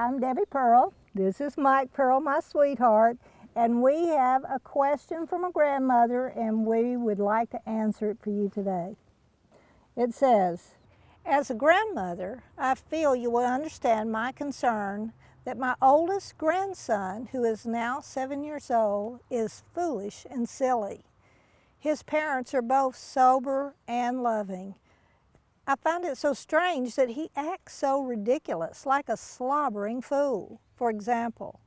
I'm Debi Pearl. This is Mike Pearl, my sweetheart, and we have a question from a grandmother, and we would like to answer it for you today. It says, as a grandmother, I feel you will understand my concern that my oldest grandson, who is now 7 years old, is foolish and silly. His parents are both sober and loving. I find it so strange that he acts so ridiculous, like a slobbering fool. For example,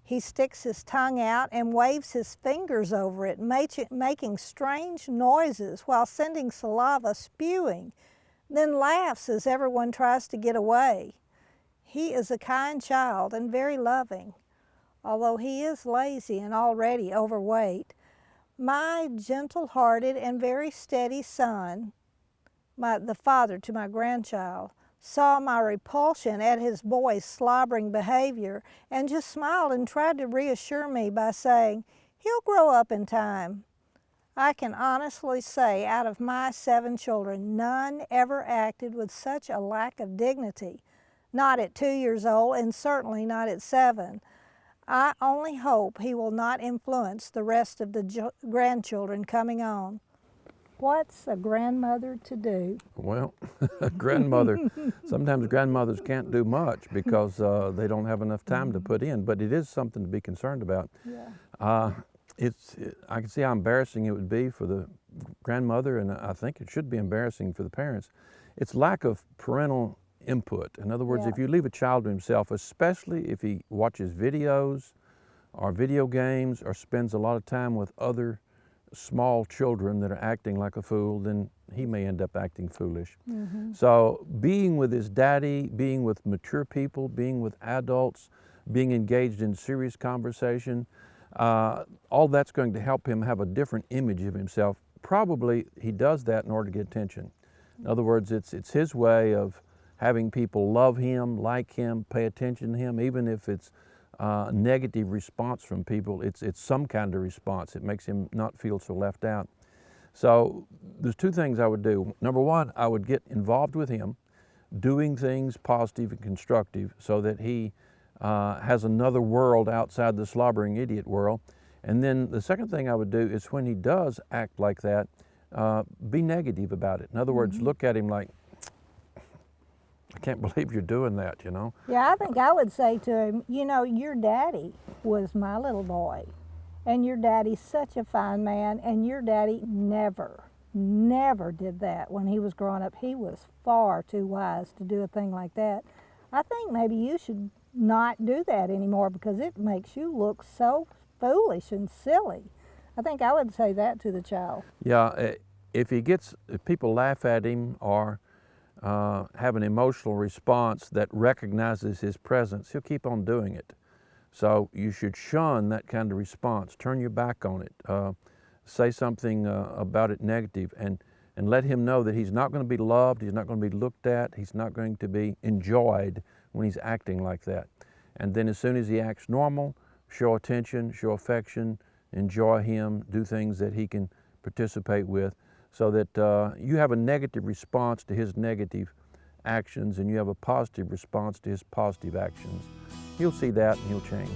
he sticks his tongue out and waves his fingers over it, making strange noises while sending saliva spewing, then laughs as everyone tries to get away. He is a kind child and very loving. Although he is lazy and already overweight, my gentle-hearted and very steady son, the father to my grandchild, saw my repulsion at his boy's slobbering behavior and just smiled and tried to reassure me by saying, he'll grow up in time. I can honestly say out of my 7 children, none ever acted with such a lack of dignity, not at 2 years old and certainly not at 7. I only hope he will not influence the rest of the grandchildren coming on. What's a grandmother to do? Well, sometimes grandmothers can't do much because they don't have enough time to put in, but it is something to be concerned about. Yeah. I can see how embarrassing it would be for the grandmother, and I think it should be embarrassing for the parents. It's lack of parental input. In other words, if you leave a child to himself, especially if he watches videos or video games or spends a lot of time with other small children that are acting like a fool, then he may end up acting foolish. So being with his daddy, being with mature people, being with adults, being engaged in serious conversation, all that's going to help him have a different image of himself. Probably he does that in order to get attention. In other words, it's his way of having people love him, like him, pay attention to him, even if it's negative response from people, it's some kind of response. It makes him not feel so left out. So there's 2 things I would do. Number 1, I would get involved with him, doing things positive and constructive so that he has another world outside the slobbering idiot world. And then the second thing I would do is when he does act like that, be negative about it. In other words, look at him like, I can't believe you're doing that, you know? Yeah, I think I would say to him, you know, your daddy was my little boy, and your daddy's such a fine man, and your daddy never did that when he was growing up. He was far too wise to do a thing like that. I think maybe you should not do that anymore because it makes you look so foolish and silly. I think I would say that to the child. Yeah, if people laugh at him or have an emotional response that recognizes his presence, he'll keep on doing it. So you should shun that kind of response. Turn your back on it. Say something about it negative and let him know that he's not going to be loved, he's not going to be looked at, he's not going to be enjoyed when he's acting like that. And then as soon as he acts normal, show attention, show affection, enjoy him, do things that he can participate with, so that you have a negative response to his negative actions and you have a positive response to his positive actions. He'll see that and he'll change.